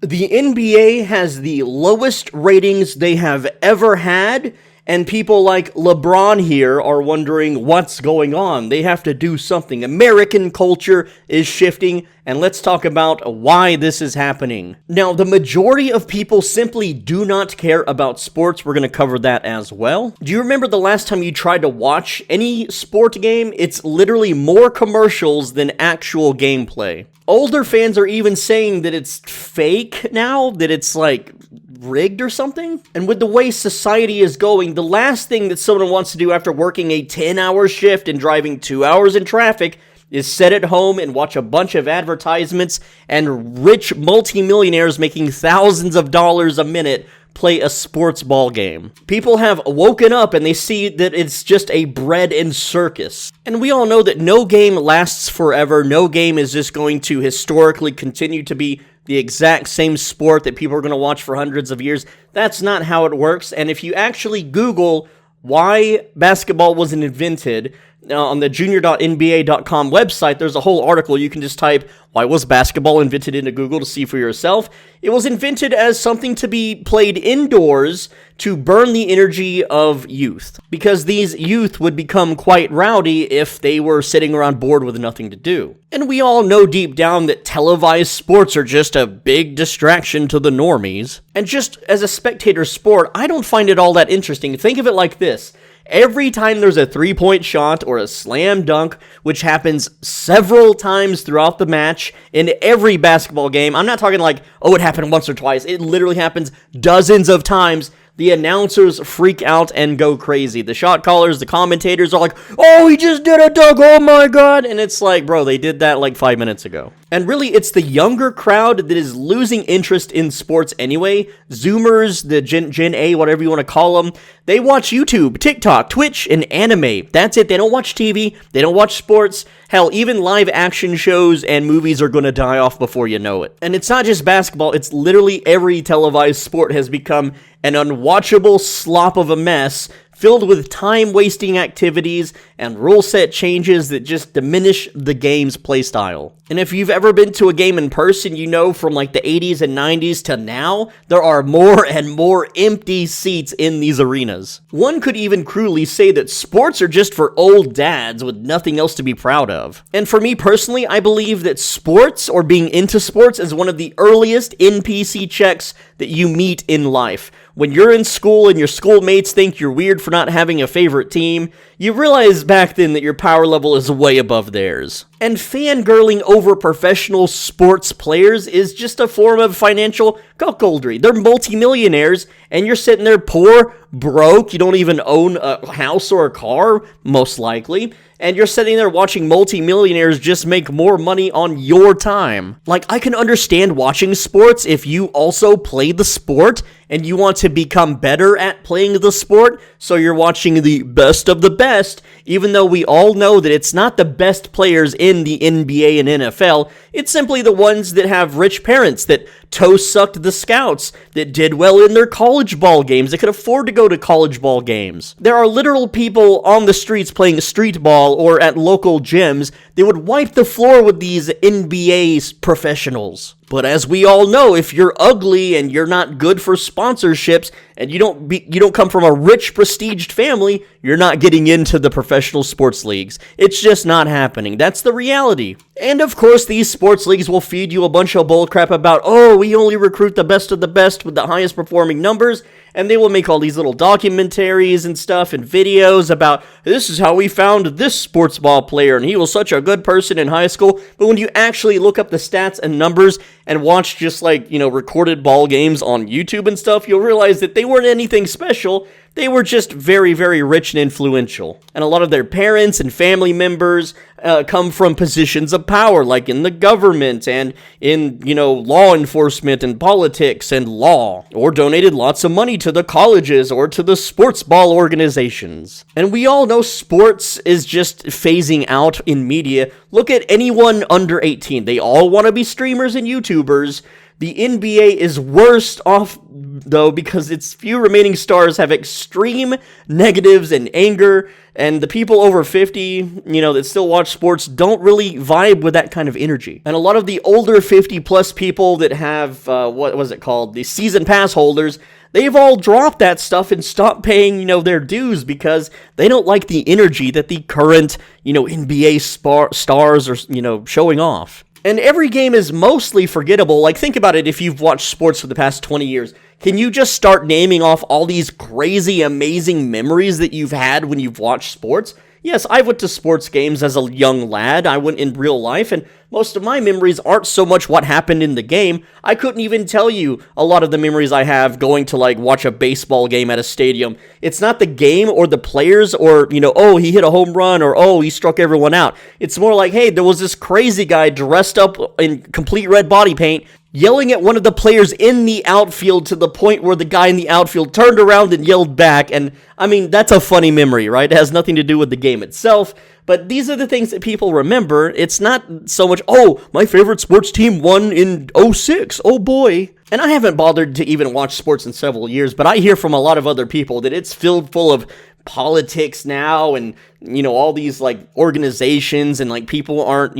The NBA has the lowest ratings they have ever had, and people like LeBron here are wondering what's going on. They have to do something. American culture is shifting, and let's talk about why this is happening. Now, the majority of people simply do not care about sports. We're going to cover that as well. Do you remember the last time you tried to watch any sport game? It's literally more commercials than actual gameplay. Older fans are even saying that it's fake now, that it's like rigged or something. And with the way society is going, the last thing that someone wants to do after working a 10-hour shift and driving 2 hours in traffic is sit at home and watch a bunch of advertisements and rich multimillionaires making thousands of dollars a minute play a sports ball game. People have woken up and they see that it's just a bread and circus. And we all know that no game lasts forever. No game is just going to historically continue to be the exact same sport that people are going to watch for hundreds of years. That's not how it works. And if you actually Google why basketball wasn't invented, on the junior.nba.com website, there's a whole article. You can just type, why was basketball invented, into Google to see for yourself. It was invented as something to be played indoors to burn the energy of youth, because these youth would become quite rowdy if they were sitting around bored with nothing to do. And we all know deep down that televised sports are just a big distraction to the normies. And just as a spectator sport, I don't find it all that interesting. Think of it like this. Every time there's a three-point shot or a slam dunk, which happens several times throughout the match in every basketball game, I'm not talking like, oh, it happened once or twice. It literally happens dozens of times. The announcers freak out and go crazy. The shot callers, the commentators are like, oh, he just did a dunk, oh my god. And it's like, bro, they did that like 5 minutes ago. And really, it's the younger crowd that is losing interest in sports anyway. Zoomers, the Gen A, whatever you want to call them, they watch YouTube, TikTok, Twitch, and anime. That's it. They don't watch TV. They don't watch sports. Hell, even live action shows and movies are going to die off before you know it. And it's not just basketball. It's literally every televised sport has become an unwatchable slop of a mess filled with time-wasting activities and rule set changes that just diminish the game's playstyle. And if you've ever been to a game in person, you know from like the 80s and 90s to now, there are more and more empty seats in these arenas. One could even cruelly say that sports are just for old dads with nothing else to be proud of. And for me personally, I believe that sports, or being into sports, is one of the earliest NPC checks that you meet in life. When you're in school and your schoolmates think you're weird for not having a favorite team, you realize back then that your power level is way above theirs. And fangirling over professional sports players is just a form of financial cuckoldry. They're multimillionaires, and you're sitting there poor, broke, you don't even own a house or a car, most likely, and you're sitting there watching multimillionaires just make more money on your time. Like, I can understand watching sports if you also play the sport and you want to become better at playing the sport, so you're watching the best of the best, even though we all know that it's not the best players in the NBA and NFL, it's simply the ones that have rich parents, that toe-sucked the scouts, that did well in their college ball games, that could afford to go to college ball games. There are literal people on the streets playing street ball or at local gyms that would wipe the floor with these NBA professionals. But as we all know, if you're ugly and you're not good for sponsorships and you don't come from a rich, prestiged family, you're not getting into the professional sports leagues. It's just not happening. That's the reality. And of course, these sports leagues will feed you a bunch of bullcrap about, oh, we only recruit the best of the best with the highest performing numbers, and they will make all these little documentaries and stuff and videos about, this is how we found this sports ball player, and he was such a good person in high school. But when you actually look up the stats and numbers and watch just like, recorded ball games on YouTube and stuff, you'll realize that they weren't anything special. They were just very, very rich and influential. And a lot of their parents and family members come from positions of power, like in the government and in, law enforcement and politics and law, or donated lots of money to the colleges or to the sports ball organizations. And we all know sports is just phasing out in media. Look at anyone under 18. They all want to be streamers and YouTubers. The NBA is worse off though, because its few remaining stars have extreme negatives and anger, and the people over 50, that still watch sports don't really vibe with that kind of energy. And a lot of the older 50-plus people that have, what was it called, the season pass holders, they've all dropped that stuff and stopped paying, their dues because they don't like the energy that the current, NBA stars are, showing off. And every game is mostly forgettable. Like, think about it, if you've watched sports for the past 20 years. Can you just start naming off all these crazy, amazing memories that you've had when you've watched sports? Yes, I went to sports games as a young lad. I went in real life, and most of my memories aren't so much what happened in the game. I couldn't even tell you a lot of the memories I have going to, watch a baseball game at a stadium. It's not the game or the players or, oh, he hit a home run or, oh, he struck everyone out. It's more like, hey, there was this crazy guy dressed up in complete red body paint yelling at one of the players in the outfield to the point where the guy in the outfield turned around and yelled back. And, that's a funny memory, right? It has nothing to do with the game itself. But these are the things that people remember. It's not so much, oh, my favorite sports team won in '06. Oh, boy. And I haven't bothered to even watch sports in several years, but I hear from a lot of other people that it's filled full of politics now and, all these, organizations and, people aren't,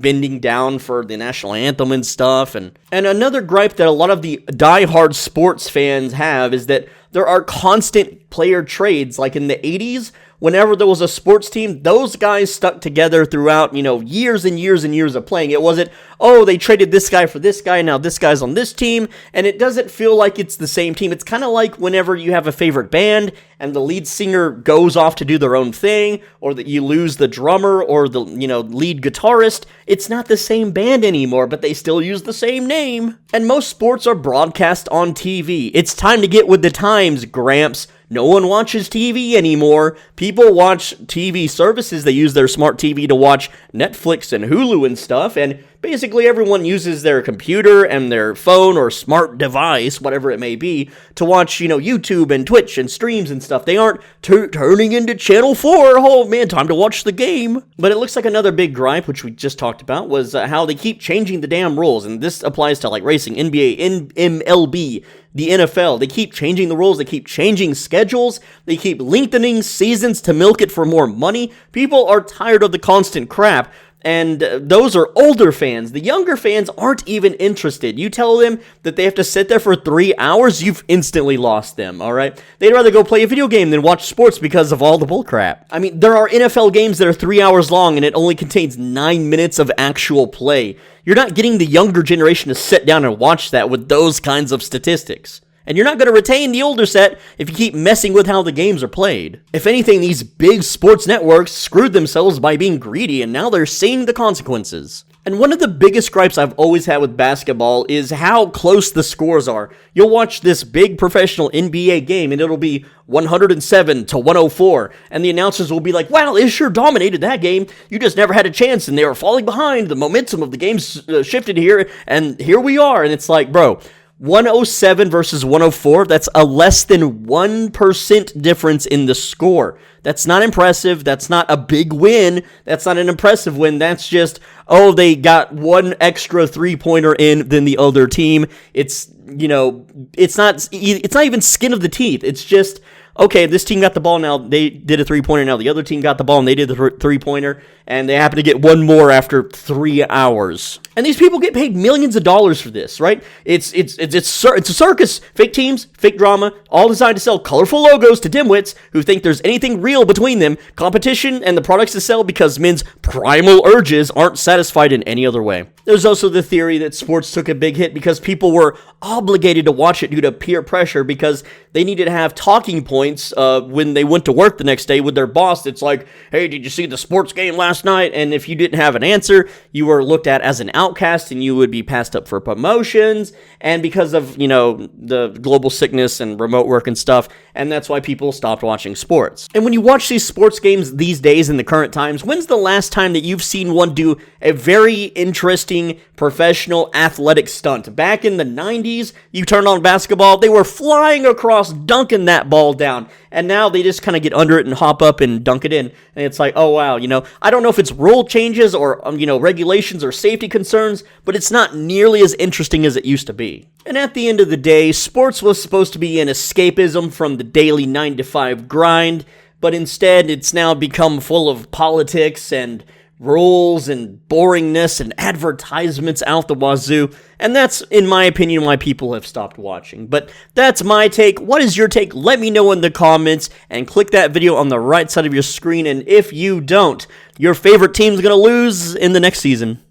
bending down for the national anthem and stuff. And another gripe that a lot of the diehard sports fans have is that there are constant player trades. Like in the 80s, whenever there was a sports team, those guys stuck together throughout, years and years and years of playing. It wasn't, oh, they traded this guy for this guy, now this guy's on this team, and it doesn't feel like it's the same team. It's kind of like whenever you have a favorite band and the lead singer goes off to do their own thing, or that you lose the drummer or the, lead guitarist. It's not the same band anymore, but they still use the same name. And most sports are broadcast on TV. It's time to get with the times, Gramps. No one watches TV anymore. People watch TV services. They use their smart TV to watch Netflix and Hulu and stuff, and basically everyone uses their computer and their phone or smart device, whatever it may be, to watch, YouTube and Twitch and streams and stuff. They aren't turning into Channel 4. Oh man, time to watch the game. But it looks like another big gripe, which we just talked about, was how they keep changing the damn rules. And this applies to racing, NBA, MLB, the NFL. They keep changing the rules. They keep changing schedules. They keep lengthening seasons to milk it for more money. People are tired of the constant crap. And those are older fans. The younger fans aren't even interested. You tell them that they have to sit there for 3 hours, you've instantly lost them, all right? They'd rather go play a video game than watch sports because of all the bullcrap. There are NFL games that are 3 hours long and it only contains 9 minutes of actual play. You're not getting the younger generation to sit down and watch that with those kinds of statistics. And you're not going to retain the older set if you keep messing with how the games are played. If anything, these big sports networks screwed themselves by being greedy, and now they're seeing the consequences. And one of the biggest gripes I've always had with basketball is how close the scores are. You'll watch this big professional NBA game, and it'll be 107 to 104, and the announcers will be like, wow, it sure dominated that game. You just never had a chance, and they were falling behind. The momentum of the game shifted here, and here we are. And it's like, bro, 107 versus 104, that's a less than 1% difference in the score. That's not impressive. That's not a big win. That's not an impressive win. That's just, oh, they got one extra three-pointer in than the other team. It's, it's not even skin of the teeth. It's just, okay, this team got the ball now, they did a three-pointer, now the other team got the ball and they did the three-pointer, and they happen to get one more after 3 hours. And these people get paid millions of dollars for this, right? It's a circus. Fake teams, fake drama, all designed to sell colorful logos to dimwits who think there's anything real between them, competition, and the products to sell because men's primal urges aren't satisfied in any other way. There's also the theory that sports took a big hit because people were obligated to watch it due to peer pressure because they needed to have talking points when they went to work the next day with their boss. It's like, hey, did you see the sports game last night? And if you didn't have an answer, you were looked at as an outcast and you would be passed up for promotions. And because of, the global sickness and remote work and stuff, and that's why people stopped watching sports. And when you watch these sports games these days in the current times, when's the last time that you've seen one do a very interesting professional athletic stunt? Back in the 90s, you turned on basketball, they were flying across, dunking that ball down. down. And now they just kind of get under it and hop up and dunk it in. And it's like, oh, wow, I don't know if it's rule changes or, regulations or safety concerns, but it's not nearly as interesting as it used to be. And at the end of the day, sports was supposed to be an escapism from the daily 9-to-5 grind, but instead it's now become full of politics and rules and boringness and advertisements out the wazoo, and that's, in my opinion, why people have stopped watching. But that's my take. What is your take? Let me know in the comments, and click that video on the right side of your screen, and if you don't, your favorite team's gonna lose in the next season.